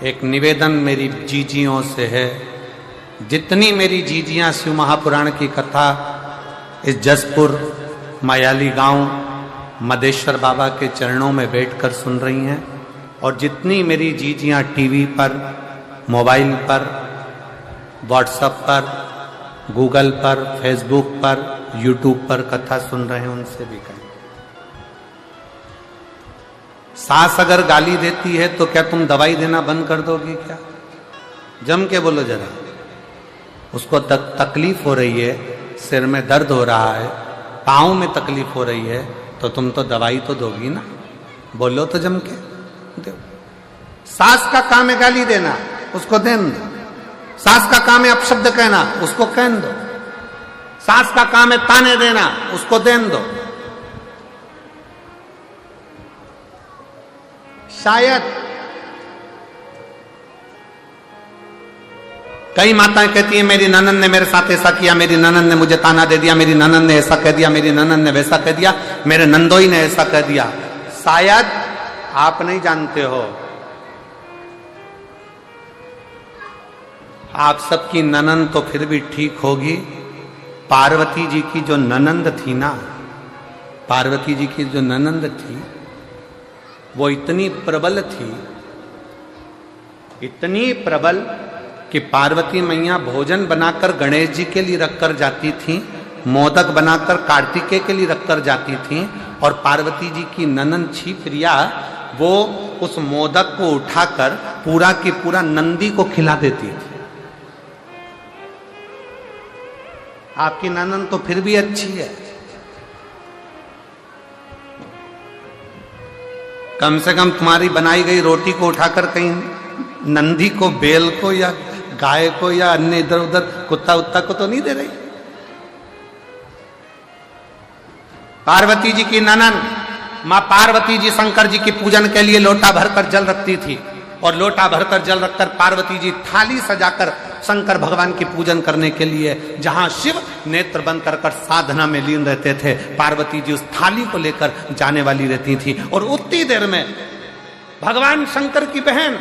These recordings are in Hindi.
एक निवेदन मेरी जीजियों से है। जितनी मेरी जीजियां शिव महापुराण की कथा इस जसपुर मायाली गांव मदेश्वर बाबा के चरणों में बैठकर सुन रही हैं, और जितनी मेरी जीजियां टीवी पर, मोबाइल पर, व्हाट्सएप पर, गूगल पर, फेसबुक पर, यूट्यूब पर कथा सुन रहे हैं, उनसे भी कहें, सास अगर गाली देती है तो क्या तुम दवाई देना बंद कर दोगी क्या? जम के बोलो जरा। उसको तकलीफ हो रही है, सिर में दर्द हो रहा है, पाँव में तकलीफ हो रही है, तो तुम तो दवाई तो दोगी ना। बोलो तो जम के दो। सास का काम है गाली देना, उसको देन दो। सास का काम है अपशब्द कहना, उसको कहन दो। सास का काम है ताने देना, उसको देन दो। शायद कई माताएं कहती हैं मेरी ननद ने मेरे साथ ऐसा किया, मेरी ननद ने मुझे ताना दे दिया, मेरी ननद ने ऐसा कह दिया, मेरी ननद ने वैसा कह दिया, मेरे नंदोई ने ऐसा कह दिया। शायद आप नहीं जानते हो, आप सबकी ननद तो फिर भी ठीक होगी। पार्वती जी की जो ननंद थी ना, पार्वती जी की जो ननंद थी वो इतनी प्रबल थी, इतनी प्रबल कि पार्वती मैया भोजन बनाकर गणेश जी के लिए रखकर जाती थी, मोदक बनाकर कार्तिकेय के लिए रखकर जाती थी, और पार्वती जी की ननंद छी प्रिया वो उस मोदक को उठाकर पूरा की पूरा नंदी को खिला देती थी। आपकी ननंद तो फिर भी अच्छी है, कम से कम तुम्हारी बनाई गई रोटी को उठाकर कहीं नंदी को, बेल को या गाय को या अन्य इधर उधर कुत्ता उत्ता को तो नहीं दे रही। पार्वती जी की ननंद मां पार्वती जी शंकर जी की पूजन के लिए लोटा भरकर जल रखती थी, और लोटा भरकर जल रखकर पार्वती जी थाली सजाकर शंकर भगवान की पूजन करने के लिए, जहां शिव नेत्र बंद कर साधना में लीन रहते थे, पार्वती जी उस थाली को लेकर जाने वाली रहती थी। और उतनी देर में भगवान शंकर की बहन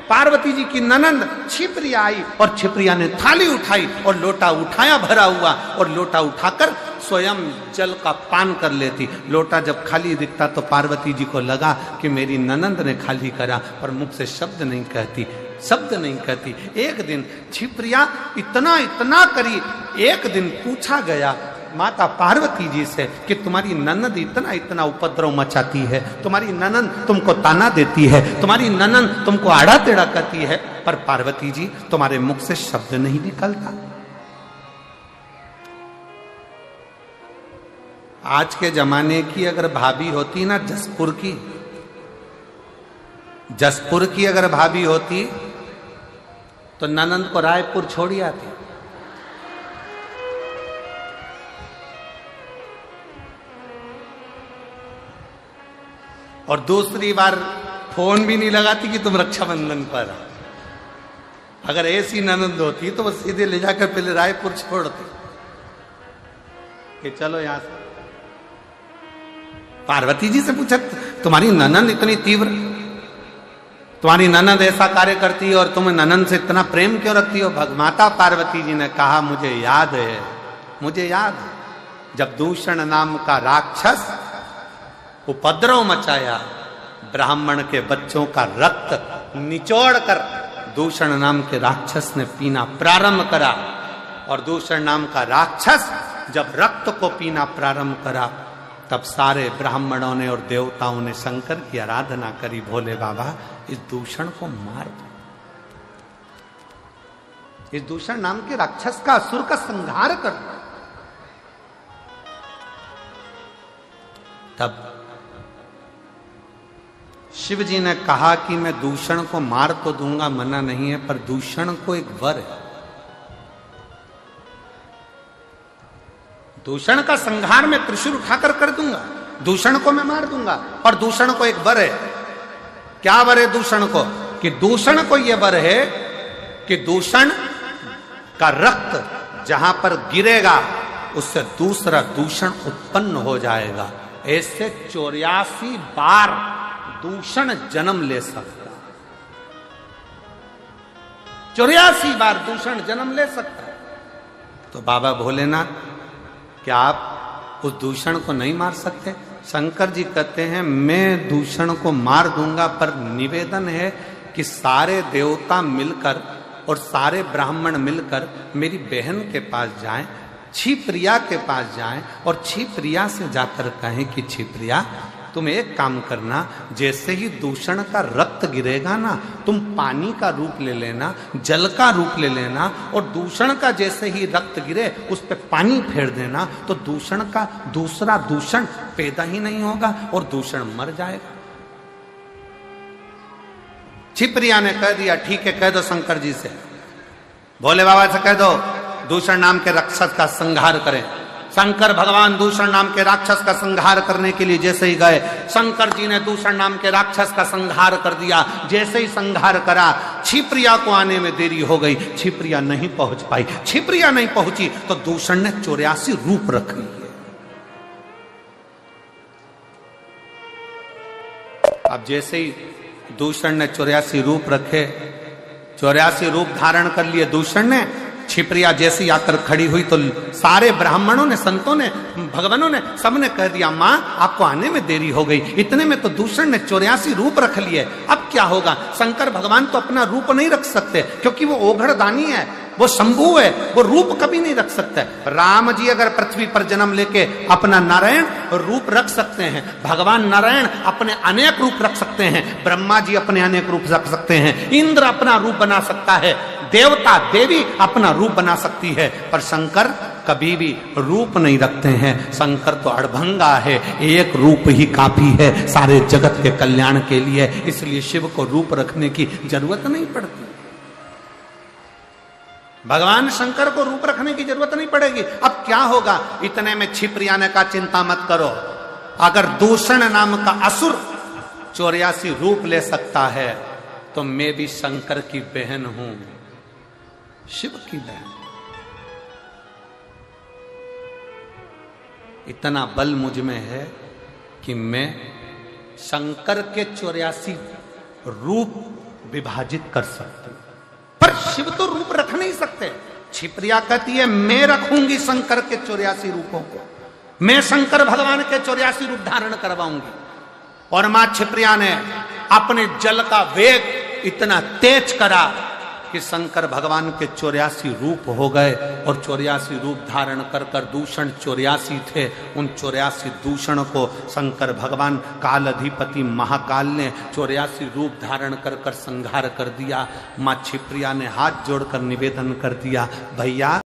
पार्वती जी की ननंद छिप्रिया आई, और छिप्रिया ने थाली उठाई और लोटा उठाया भरा हुआ, और लोटा उठाकर स्वयं जल का पान कर लेती। लोटा जब खाली दिखता तो पार्वती जी को लगा कि मेरी ननंद ने खाली करा, पर मुख से शब्द नहीं कहती, शब्द नहीं कहती। एक दिन छिप्रिया इतना इतना करी, एक दिन पूछा गया माता पार्वती जी से कि तुम्हारी ननंद इतना इतना उपद्रव मचाती है, तुम्हारी ननंद तुमको ताना देती है, तुम्हारी ननंद तुमको आड़ा टेढ़ा करती है, पर पार्वती जी तुम्हारे मुख से शब्द नहीं निकलता। आज के जमाने की अगर भाभी होती ना, जसपुर की अगर भाभी होती तो ननंद को रायपुर छोड़ी आती। और दूसरी बार फोन भी नहीं लगाती कि तुम रक्षाबंधन पर। अगर ऐसी ननंद होती तो वो सीधे ले जाकर पहले रायपुर छोड़ती कि चलो यहां से। पार्वती जी से पूछा तुम्हारी ननंद इतनी तीव्र, तुम्हारी ननंद ऐसा कार्य करती है और तुम ननंद से इतना प्रेम क्यों रखती हो? माता पार्वती जी ने कहा मुझे याद है, मुझे याद है जब दूषण नाम का राक्षस उपद्रव मचाया, ब्राह्मण के बच्चों का रक्त निचोड़कर दूषण नाम के राक्षस ने पीना प्रारंभ करा। और दूषण नाम का राक्षस जब रक्त को पीना प्रारंभ करा, तब सारे ब्राह्मणों ने और देवताओं ने शंकर की आराधना करी, भोले बाबा इस दूषण को मार दो, इस दूषण नाम के राक्षस का, असुर का संहार कर दो। तब शिव जी ने कहा कि मैं दूषण को मार तो दूंगा, मना नहीं है, पर दूषण को एक वर है, दूषण का संहार मैं त्रिशूल उठाकर कर दूंगा, दूषण को मैं मार दूंगा। और दूषण को एक वर है, क्या वर है दूषण को? कि दूषण को यह वर है कि दूषण का रक्त जहां पर गिरेगा उससे दूसरा दूषण उत्पन्न हो जाएगा। ऐसे 84 बार दूषण जन्म ले सकता। 84 बार दूषण जन्म ले सकता है। तो बाबा भोलेनाथ, क्या आप उस दूषण को नहीं मार सकते? शंकर जी कहते हैं मैं दूषण को मार दूंगा, पर निवेदन है कि सारे देवता मिलकर और सारे ब्राह्मण मिलकर मेरी बहन के पास जाएं, क्षिप्रिया के पास जाएं और क्षिप्रिया से जाकर कहें कि क्षिप्रिया तुम एक काम करना, जैसे ही दूषण का रक्त गिरेगा ना, तुम पानी का रूप ले लेना, जल का रूप ले लेना, और दूषण का जैसे ही रक्त गिरे उस पर पानी फेर देना, तो दूषण का दूसरा दूषण पैदा ही नहीं होगा और दूषण मर जाएगा। क्षिप्रिया ने कह दिया ठीक है, कह दो शंकर जी से, भोले बाबा से कह दो दूषण नाम के राक्षस का संहार करें। शंकर भगवान दूषण नाम के राक्षस का संहार करने के लिए जैसे ही गए, शंकर जी ने दूषण नाम के राक्षस का संहार कर दिया। जैसे ही संहार करा, क्षिप्रिया को आने में देरी हो गई, क्षिप्रिया नहीं पहुंच पाई। क्षिप्रिया नहीं पहुंची तो दूषण ने 84 रूप रख लिए। अब जैसे ही दूषण ने 84 रूप रखे, 84 रूप धारण कर लिए दूषण ने, क्षिप्रिया जैसी आकर खड़ी हुई तो सारे ब्राह्मणों ने, संतों ने, भगवानों ने, सबने कह दिया मां आपको आने में देरी हो गई। इतने में तो दूषण ने 84 रूप रख लिए। अब क्या होगा? शंकर भगवान तो अपना रूप नहीं रख सकते, क्योंकि वो ओघड़दानी है, वो शंभु है, वो रूप कभी नहीं रख सकते। राम जी अगर पृथ्वी पर जन्म लेके अपना नारायण रूप रख सकते हैं, भगवान नारायण अपने अनेक रूप रख सकते हैं, ब्रह्मा जी अपने अनेक रूप रख सकते हैं, इंद्र अपना रूप बना सकता है, देवता देवी अपना रूप बना सकती है, पर शंकर कभी भी रूप नहीं रखते हैं। शंकर तो अड़भंगा है, एक रूप ही काफी है सारे जगत के कल्याण के लिए, इसलिए शिव को रूप रखने की जरूरत नहीं पड़ती। भगवान शंकर को रूप रखने की जरूरत नहीं पड़ेगी। अब क्या होगा? इतने में क्षिप्रिया ने कहा चिंता मत करो, अगर दूषण नाम का असुर 84 रूप ले सकता है तो मैं भी शंकर की बहन हूं, शिव की बहन। इतना बल मुझ में है कि मैं शंकर के 84 रूप विभाजित कर सकती हूं, पर शिव तो रूप रख नहीं सकते। क्षिप्रिया कहती है मैं रखूंगी शंकर के 84 रूपों को, मैं शंकर भगवान के 84 रूप धारण करवाऊंगी। और मां क्षिप्रिया ने अपने जल का वेग इतना तेज करा कि शंकर भगवान के 84 रूप हो गए, और 84 रूप धारण कर कर, दूषण 84 थे, उन 84 दूषण को शंकर भगवान काल अधिपति महाकाल ने 84 रूप धारण कर कर संहार कर दिया। मां क्षिप्रिया ने हाथ जोड़कर निवेदन कर दिया, भैया